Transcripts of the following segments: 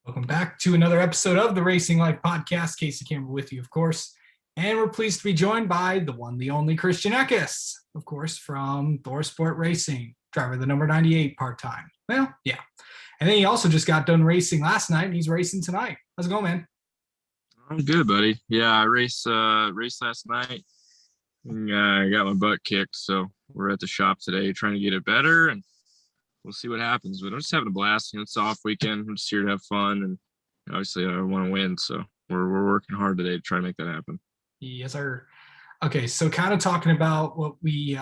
Welcome back to another episode of the Racing Life Podcast. Casey Campbell with you, of course. And we're pleased to be joined by the one, the only Christan Eckes, of course, from Motorsports Racing, driver of the number 98 part-time. Well, yeah. And then he also just got done racing last night, and he's racing tonight. How's it going, man? I'm good, buddy. Yeah, I raced last night. And, I got my butt kicked, so we're at the shop today trying to get it better, and we'll see what happens. But I'm just having a blast. It's an off weekend. I'm just here to have fun, and obviously I want to win. So we're working hard today to try to make that happen. Yes, sir. Okay, so kind of talking about what we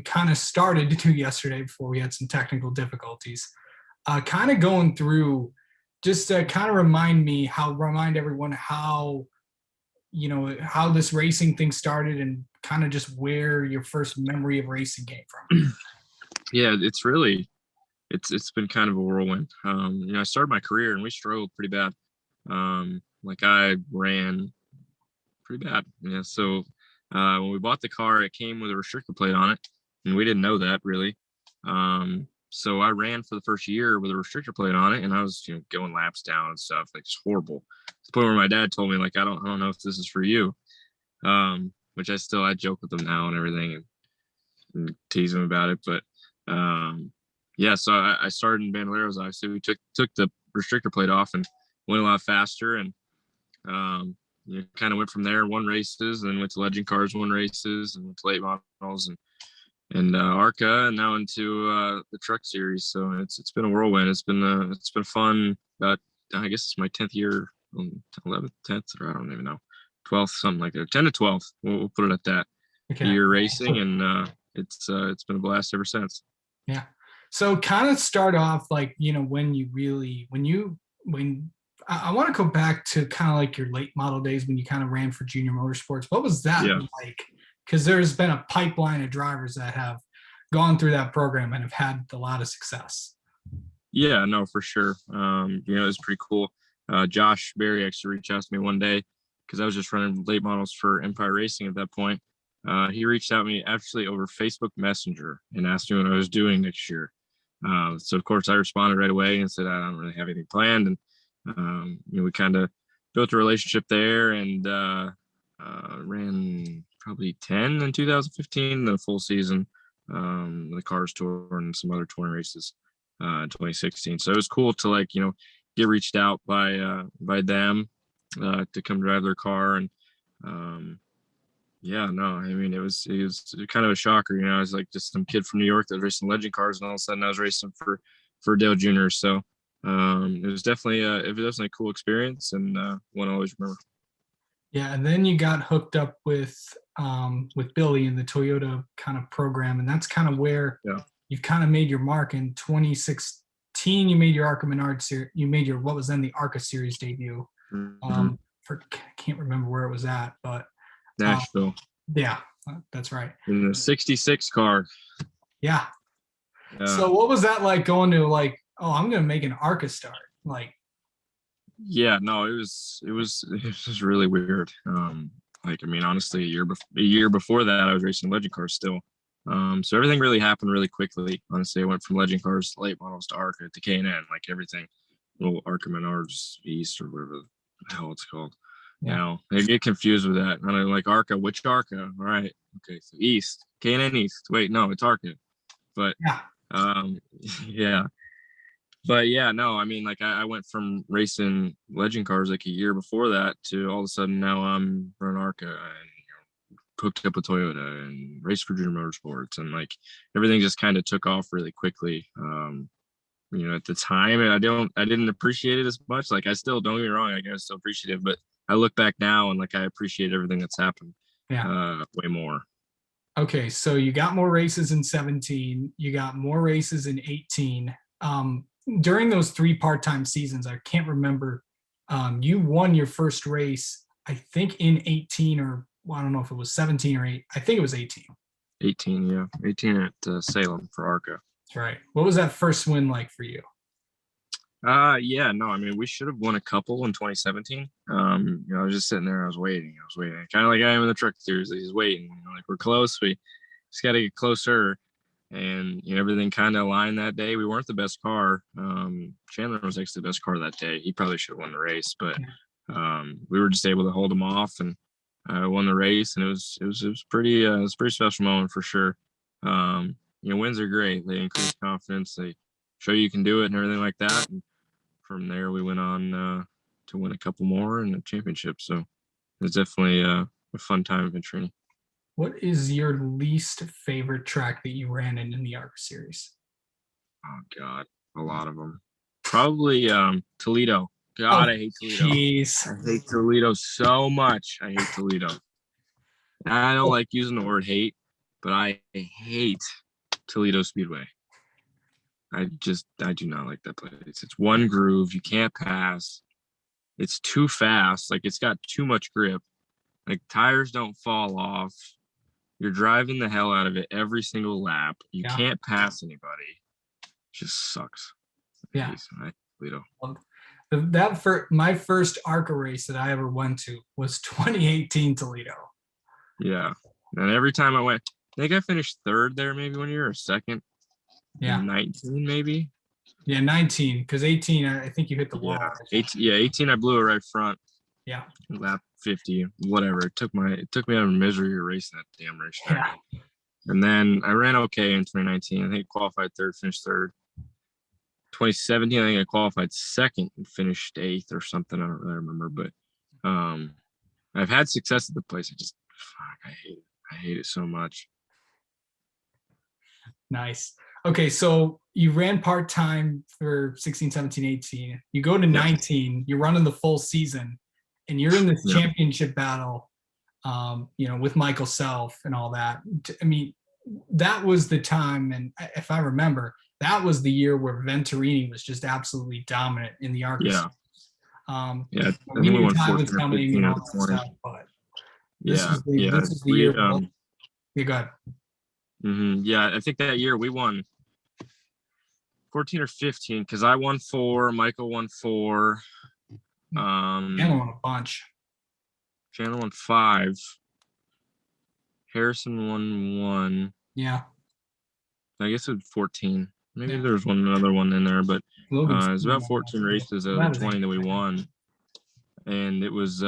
kind of started to do yesterday before we had some technical difficulties. Kind of going through, just kind of remind everyone how this racing thing started and kind of just where your first memory of racing came from. Yeah, it's been kind of a whirlwind. I started my career and we struggled pretty bad. I ran pretty bad. Yeah. So when we bought the car, it came with a restrictor plate on it, and we didn't know that really. So I ran for the first year with a restrictor plate on it, and I was going laps down and stuff. Like, it's horrible. To the point where my dad told me, like, I don't know if this is for you. Which I joke with him now and everything and tease him about it. But so I started in Bandoleros. Obviously, we took the restrictor plate off and went a lot faster, and kind of went from there. Won races, and then went to Legend Cars, won races, and went to late models and ARCA, and now into the truck series. So it's been a whirlwind. It's been fun. About, I guess it's my 10th year, 11th, 10th, or I don't even know, 12th, something like that. 10 to 12th. We'll put it at that. Okay. Year racing, and it's been a blast ever since. Yeah. So kind of start off like, when I want to go back to kind of like your late model days when you kind of ran for Junior Motorsports. What was that like? Because there's been a pipeline of drivers that have gone through that program and have had a lot of success. Yeah, no, for sure. It was pretty cool. Josh Berry actually reached out to me one day because I was just running late models for Empire Racing at that point. He reached out to me actually over Facebook Messenger and asked me what I was doing next year. So of course I responded right away and said I don't really have anything planned, and we kind of built a relationship there, and ran probably 10 in 2015, the full season, the Cars Tour and some other touring races in 2016. So it was cool to get reached out by them to come drive their car, and it was kind of a shocker. I was like just some kid from New York that was racing Legend Cars, and all of a sudden I was racing for Dale Jr. So it was definitely a cool experience, and one I always remember. Yeah, and then you got hooked up with Billy in the Toyota kind of program, and that's kind of where you've kind of made your mark. In 2016, you made your ARCA Menard series. You made your what was then the ARCA series debut. I can't remember where it was at, but Nashville. Yeah, that's right. In the 66 car. Yeah. So what was that like going to I'm going to make an ARCA start? Yeah, no, it was really weird. Honestly, a year before that, I was racing Legend Cars still. So everything really happened really quickly. Honestly, I went from Legend Cars late models to ARCA to K&N, like everything. Well, ARCA Menards East or whatever the hell it's called. Yeah. I get confused with that. And I'm like, ARCA, which ARCA? All right. Okay, so East, K&N East. Wait, no, it's ARCA. But yeah. But yeah, no, I went from racing Legend Cars like a year before that to all of a sudden now I'm running ARCA and hooked up with Toyota and raced for Junior Motorsports, and everything just kind of took off really quickly. At the time, I didn't appreciate it as much. I still, don't get me wrong, I still appreciate it, but I look back now and I appreciate everything that's happened. Way more. Okay, so you got more races in 17, you got more races in 18. During those 3 part-time seasons, I can't remember, you won your first race, I think in 18, or I don't know if it was 17 or 8. I think it was 18. 18, yeah. 18 at Salem for ARCA. That's right. What was that first win like for you? We should have won a couple in 2017. I was just sitting there, I was waiting. Kind of like I am in the truck series. He's waiting. We're close. We just got to get closer. And everything kind of aligned that day. We weren't the best car. Chandler was actually the best car that day. He probably should have won the race, but we were just able to hold him off and won the race. And it was pretty special moment for sure. Wins are great. They increase confidence. They show you can do it and everything like that. And from there, we went on to win a couple more and a championship. So it was definitely a fun time in training. What is your least favorite track that you ran in the ARCA series? Oh God, a lot of them. Probably Toledo. God, I hate Toledo. Jeez. I hate Toledo so much. I hate Toledo. I don't like using the word hate, but I hate Toledo Speedway. I do not like that place. It's one groove. You can't pass. It's too fast. Like, it's got too much grip. Like, tires don't fall off. You're driving the hell out of it every single lap. You can't pass anybody. It just sucks. Yeah. Toledo. My first ARCA race that I ever went to was 2018 Toledo. Yeah. And every time I went, I think I finished third there maybe one year or second. Yeah. 19 maybe. Yeah, 19, because 18, I think you hit the wall. 18 I blew it right front. Yeah. Lap 50, whatever. It took me out of misery racing that damn race. Yeah. And then I ran okay in 2019. I think I qualified third, finished third. 2017, I think I qualified second and finished eighth or something. I don't really remember, but I've had success at the place. I hate it. I hate it so much. Nice. Okay, so you ran part-time for 16, 17, 18. You go to 19, you're running the full season, and you're in this championship battle, with Michael Self and all that. I mean, that was the time, and if I remember, that was the year where Venturini was just absolutely dominant in the ARCA. Yeah. We knew Ty was coming and all that stuff, but this is the year. You got. Yeah, I think that year we won 14 or 15 because I won 4, Michael won 4. Chandler won a bunch. Chandler won 5. Harrison won 1. Yeah. I guess it was 14. Maybe there was another one in there, but it was about 14 races out of the 20 that we won, and it was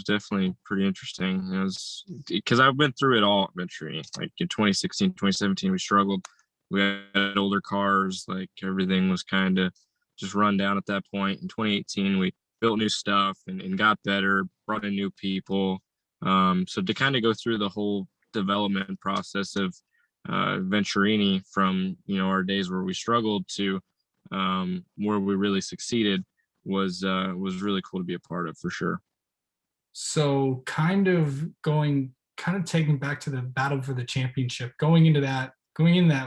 definitely pretty interesting. It was because I went through it all at Venturini. Like in 2016, 2017, we struggled. We had older cars. Like everything was kind of just run down at that point. In 2018, we built new stuff and got better, brought in new people. So to kind of go through the whole development process of Venturini from our days where we struggled to where we really succeeded was really cool to be a part of for sure. So kind of taking back to the battle for the championship, going into that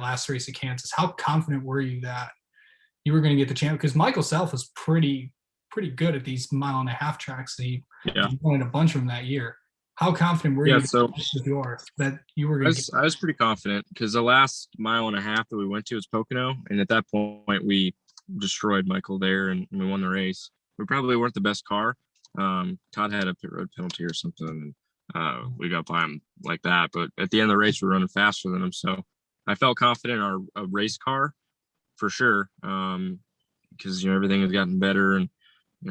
last race at Kansas, how confident were you that you were going to get the champ? Because Michael Self was pretty good at these 1.5-mile tracks. He won a bunch of them that year. How confident were you that you were going to? I was pretty confident because the last 1.5 miles that we went to was Pocono, and at that point we destroyed Michael there and we won the race. We probably weren't the best car. Todd had a pit road penalty or something, and we got by him like that. But at the end of the race, we were running faster than him, so I felt confident in our race car for sure, because everything has gotten better, and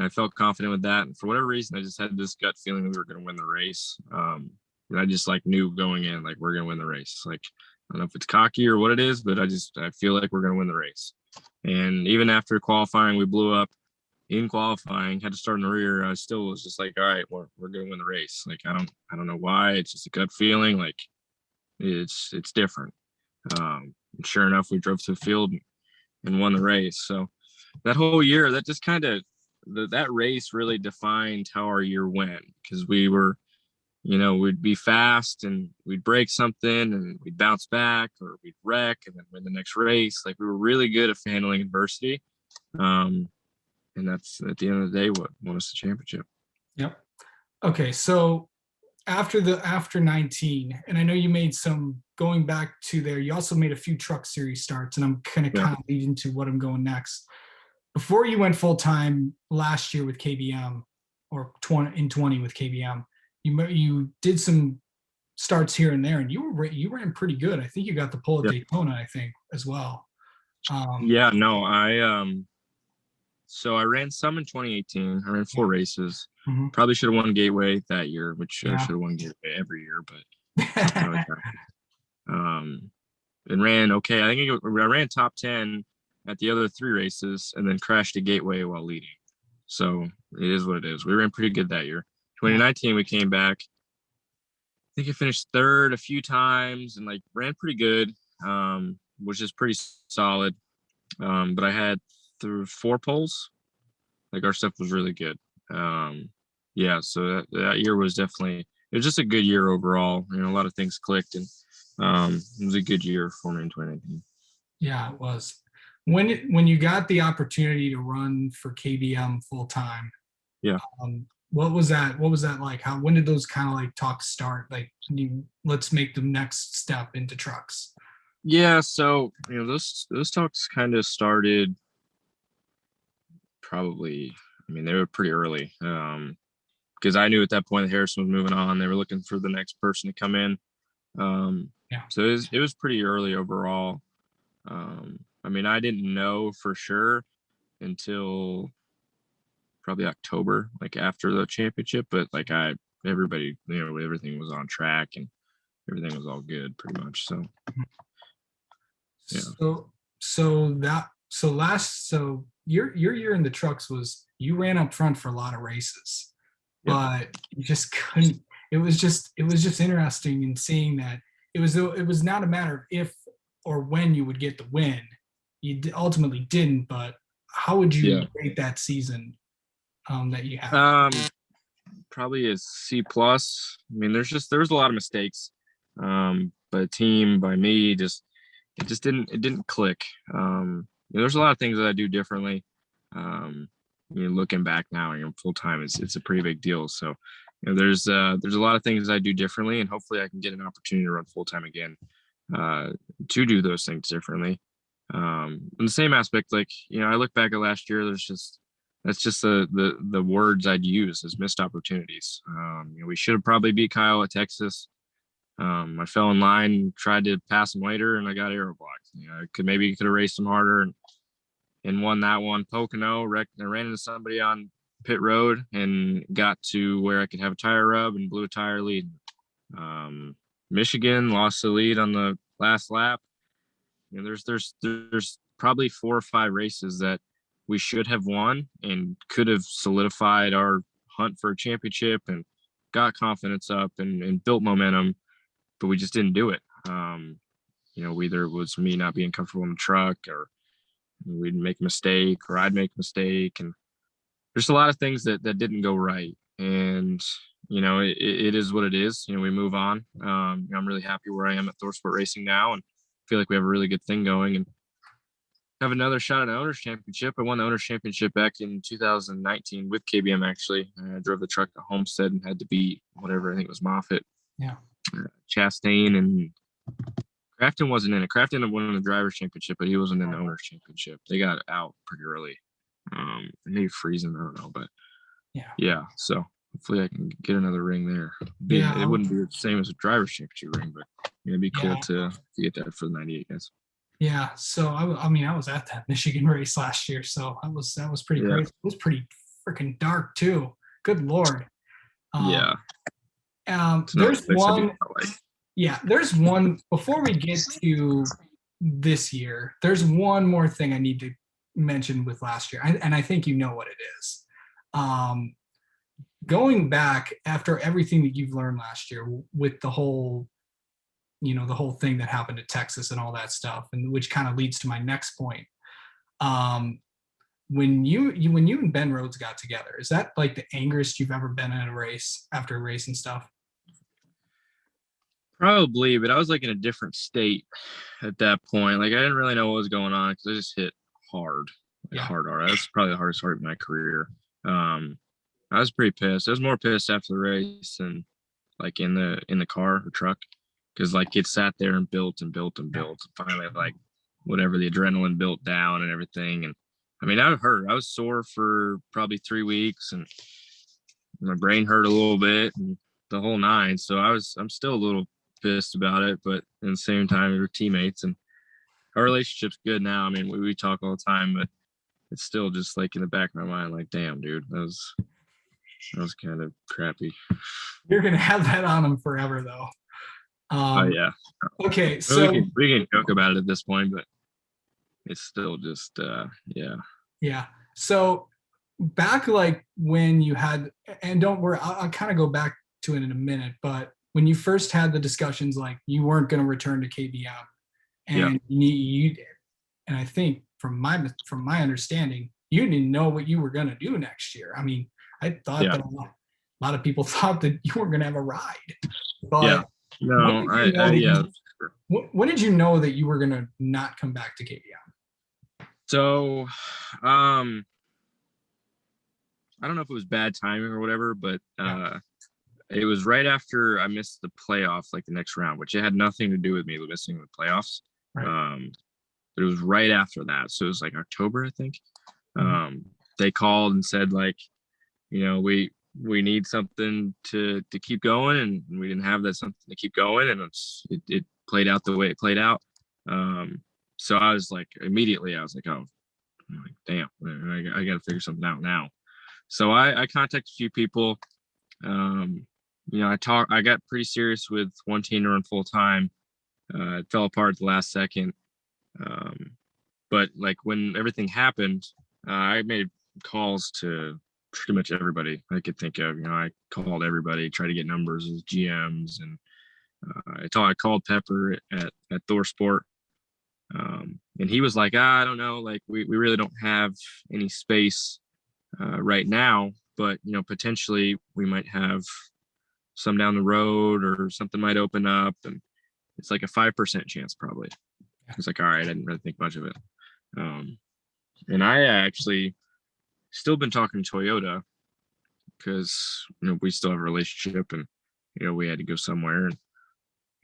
I felt confident with that. And for whatever reason, I just had this gut feeling that we were going to win the race. And I just knew going in, we're going to win the race. I don't know if it's cocky or what it is, but I feel like we're going to win the race. And even after qualifying, we blew up in qualifying, had to start in the rear. I still was just all right, we're going to win the race. I don't know why. It's just a gut feeling. It's different. And sure enough, we drove to the field and won the race. So that whole year, that just kind of, that race really defined how our year went, because we were, we'd be fast and we'd break something and we'd bounce back or we'd wreck and then win the next race. We were really good at handling adversity. And that's at the end of the day what won us the championship. Yep. Okay. So after 19, and I know you made some going back to there, you also made a few truck series starts, and I'm kind of leading to what I'm going next. Before you went full time last year with KBM, or 20 with KBM, you did some starts here and there, and you ran pretty good. I think you got the pole at Daytona, I think, as well. So I ran some in 2018. I ran 4 races. Hmm. Probably should have won Gateway that year, which I Yeah. should have won Gateway every year, but something always happens. And ran okay. I ran top 10 at the other 3 races and then crashed a Gateway while leading. So it is what it is. We ran pretty good that year. Yeah. 2019, we came back. I think I finished third a few times and like ran pretty good, which is pretty solid. But I had through 4 poles. Like our stuff was really good. Yeah, so that year was definitely it was just a good year overall. You know, a lot of things clicked, and it was a good year for me in 2019. Yeah, it was. When you got the opportunity to run for KBM full time, Yeah, what was that? What was that like? When did those kind of like talks start? Like, let's make the next step into trucks. yeah. So you know, those talks kind of started probably. I mean, they were pretty early because I knew at that point that Harrison was moving on. They were looking for the next person to come in. Yeah. So it was pretty early overall. I mean, I didn't know for sure until probably October, like after the championship, but like everybody, you know, everything was on track and everything was all good pretty much. So, yeah. So your year in the trucks was you ran up front for a lot of races, Yep. but you just couldn't. It was just interesting in seeing that it was not a matter of if or when you would get the win. You ultimately didn't, but how would you Yeah. rate that season that you had? Probably a C plus. I mean, there was a lot of mistakes. By the team, by me, it didn't click. You know, there's a lot of things that I do differently. Um, you know, looking back now, you know, full time it's a pretty big deal. So, you know, there's a lot of things I do differently, and hopefully I can get an opportunity to run full time again, to do those things differently. In the same aspect, like you know, I look back at last year. That's just the words I'd use as missed opportunities. You know, we should have probably beat Kyle at Texas. I fell in line, tried to pass him later, and I got aero blocked. You know, I could have raced him harder and won that one. Pocono, I ran into somebody on pit road and got to where I could have a tire rub and blew a tire lead. Michigan lost the lead on the last lap. You know, there's probably 4 or 5 races that we should have won and could have solidified our hunt for a championship and got confidence up and built momentum, but we just didn't do it. You know, either it was me not being comfortable in the truck or we'd make a mistake or I'd make a mistake. And there's a lot of things that didn't go right. And, you know, it is what it is. You know, we move on. I'm really happy where I am at Thorsport Racing now and feel like we have a really good thing going and have another shot at an owners championship. I won the owners championship back in 2019 with KBM. Actually, I drove the truck to Homestead and had to beat whatever, I think it was Moffitt, Yeah. Chastain, and Crafton wasn't in it. Crafton won the drivers championship, but he wasn't in the owners championship. They got out pretty early. Maybe freezing, I don't know, but yeah. So hopefully I can get another ring there. It wouldn't be the same as a drivers championship ring, but it'd be cool to get that for the 98 guys. Yeah, so I mean, I was at that Michigan race last year, so that was pretty crazy. It was pretty freaking dark too. Good Lord. Yeah. There's one. Yeah, there's one. Before we get to this year, there's one more thing I need to mention with last year, and I think you know what it is. Going back after everything that you've learned last year with the whole thing that happened at Texas and all that stuff, and which kind of leads to my next point. When you and Ben Rhodes got together, is that like the angriest you've ever been in a race after a race and stuff? Probably, but I was like in a different state at that point. Like I didn't really know what was going on because I just hit hard, hard. That's probably the hardest part of my career. I was pretty pissed. I was more pissed after the race than like in the car or truck because like it sat there and built and built and built. Finally, like whatever, the adrenaline built down and everything. And I mean, I hurt. I was sore for probably 3 weeks, and my brain hurt a little bit, and the whole nine. So I'm still a little pissed about it, but at the same time, we're teammates, and our relationship's good now. I mean, we talk all the time, but it's still just like in the back of my mind, like, damn, dude, that was kind of crappy. You're gonna have that on them forever, though. Oh Um, yeah. okay, Well, so we can joke about it at this point, but it's still just yeah. yeah, so back like when you had, and don't worry, I'll kind of go back to it in a minute, but when you first had the discussions, like you weren't going to return to KBM, Yeah. and you did, and I think from my understanding, you didn't know what you were going to do next year. I mean, I thought Yeah. that a lot of people thought that you weren't going to have a ride, Yeah. but when No, did you know that yeah. when did you know that you were going to not come back to KBM? So, um, I don't know if it was bad timing or whatever, but Yeah, it was right after I missed the playoffs, like the next round, which it had nothing to do with me missing the playoffs. right. Um, but it was right after that, so it was like October, I think. Mhm. They called and said like, we need something to keep going, and we didn't have that something to keep going, and it played out the way it played out. So I was like, immediately I was like, oh, I'm like, damn, I got to figure something out now. So I contacted a few people. Um, I got pretty serious with one team to run full time. It fell apart at the last second. Um, but like when everything happened, I made calls to pretty much everybody I could think of. I called everybody, tried to get numbers as GMs, and I called Pepper at Thor Sport. And he was like, I don't know, like we really don't have any space right now, but potentially we might have some down the road, or something might open up, and it's like a 5% chance probably. It's like, all right, I didn't really think much of it. Um, and I actually still been talking to Toyota, because we still have a relationship, and we had to go somewhere,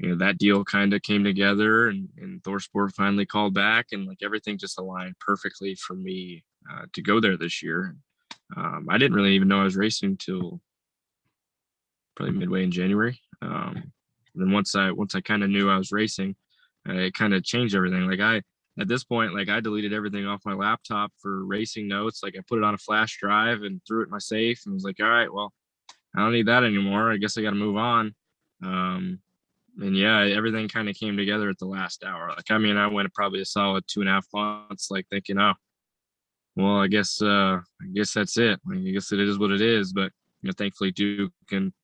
and that deal kind of came together, and Thorsport finally called back, and like everything just aligned perfectly for me to go there this year. I didn't really even know I was racing till probably midway in January. Then once I kind of knew I was racing, it kind of changed everything. Like at this point, like I deleted everything off my laptop for racing notes. Like I put it on a flash drive and threw it in my safe, and was like, all right, well, I don't need that anymore. I guess I got to move on. And yeah, everything kind of came together at the last hour. Like, I mean, I went probably a solid 2.5 months, like thinking, oh, well, I guess that's it. Like, I guess it is what it is. But thankfully Duke and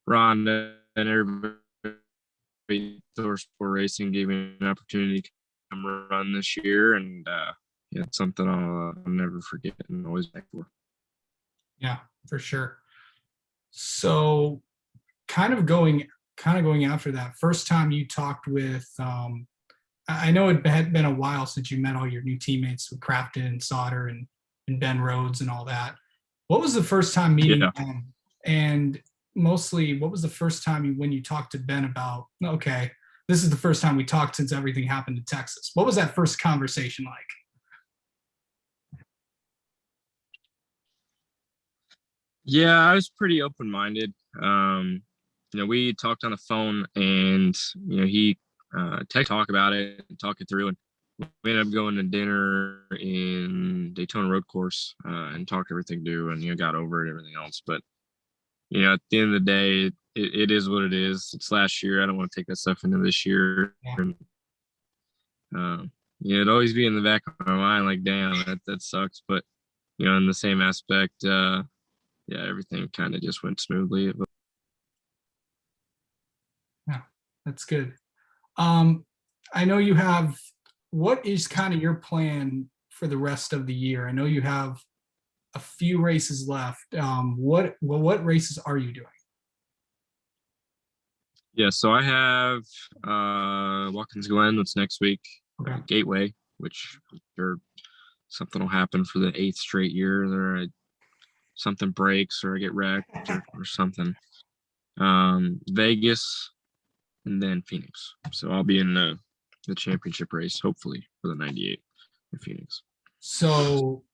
Rhonda and everybody Thor Sport Racing gave me an opportunity to come run this year, and yeah, it's something I'll never forget and always back for. Yeah, for sure. So kind of going after that first time you talked with I know it had been a while since you met all your new teammates with Crafton and Sauter and Ben Rhodes and all that. What was the first time meeting Yeah. them? And mostly, what was the first time when you talked to Ben about, okay, this is the first time we talked since everything happened in Texas? What was that first conversation like? Yeah, I was pretty open-minded. We talked on the phone, and he talk about it and talk it through, and we ended up going to dinner in Daytona Road Course, and talked everything through, and got over it, everything else. But at the end of the day, it is what it is. It's last year. I don't want to take that stuff into this year. Yeah. And it'd always be in the back of my mind, like, damn, that sucks. But in the same aspect, yeah, everything kind of just went smoothly. Yeah, that's good. Um, I know you have, what is kind of your plan for the rest of the year? I know you have a few races left. What races are you doing? Yeah, so I have Watkins Glen, that's next week, Okay. Gateway, which or something will happen for the 8th straight year. Something breaks, or I get wrecked, or something. Vegas, and then Phoenix. So I'll be in the championship race, hopefully, for the 98 in Phoenix. So,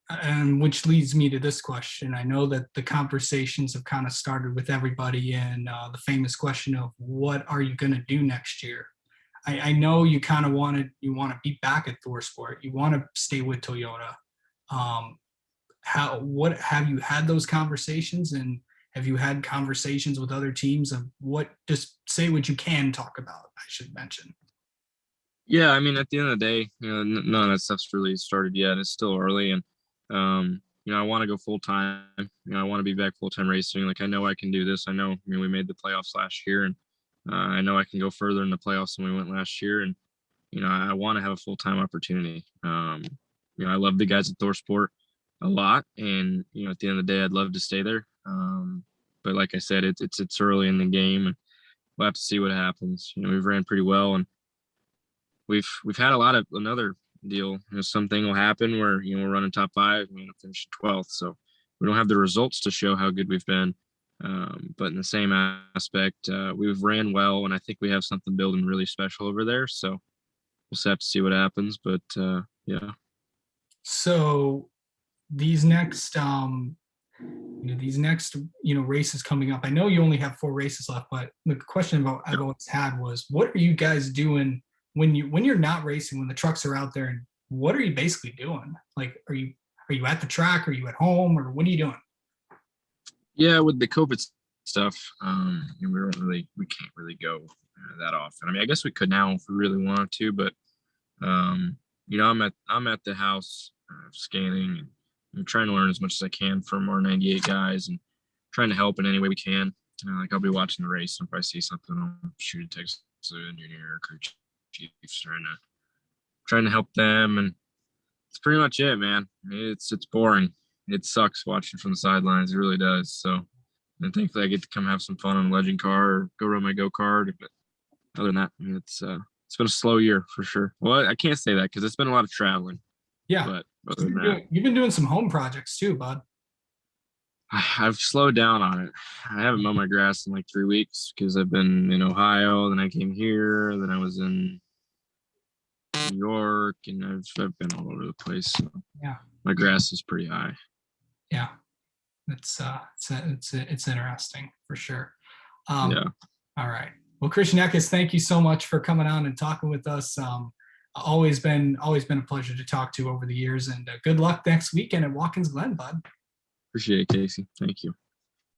and which leads me to this question. I know that the conversations have kind of started with everybody in the famous question of what are you going to do next year? I know you kind of want to be back at ThorSport. You want to stay with Toyota. What have you had those conversations, and have you had conversations with other teams of what? Just say what you can talk about. I should mention. Yeah, I mean, at the end of the day, none of that stuff's really started yet. It's still early, and I want to go full time. I want to be back full time racing. Like, I know I can do this. I know, we made the playoffs last year, and I know I can go further in the playoffs than we went last year. And I want to have a full time opportunity. I love the guys at ThorSport a lot, and at the end of the day, I'd love to stay there. But like I said, it's early in the game, and we'll have to see what happens. We've ran pretty well, and we've had a lot of another deal. Something will happen where we're running top 5, we end up finishing 12th, so we don't have the results to show how good we've been. But in the same aspect, we've ran well, and I think we have something building really special over there. So we'll just have to see what happens. But yeah. So these next races coming up. I know you only have 4 races left, but the question I've always had was, what are you guys doing when you're not racing, when the trucks are out there, and what are you basically doing? Like, are you at the track? Are you at home, or what are you doing? Yeah, with the COVID stuff, we can't really go that often. I mean, I guess we could now if we really wanted to, but I'm at the house scanning, and I'm trying to learn as much as I can from our 98 guys, and trying to help in any way we can. Like, I'll be watching the race, and if I see something, I'll shoot a text to the engineer or crew chiefs, trying to help them, and it's pretty much it, man. It's boring. It sucks watching from the sidelines. It really does. So, and thankfully, I get to come have some fun on a legend car or go run my go-kart. But other than that, it's been a slow year for sure. Well, I can't say that because it's been a lot of traveling. Yeah, but other than that, you've been doing some home projects too, bud. I've slowed down on it. I haven't mowed my grass in like 3 weeks because I've been in Ohio. Then I came here. Then I was in New York, and I've been all over the place. So yeah, my grass is pretty high. Yeah, it's interesting for sure. Yeah. All right. Well, Christian Eckes, thank you so much for coming on and talking with us. Always been a pleasure to talk to over the years, and good luck next weekend at Watkins Glen, bud. Appreciate it, Casey. Thank you.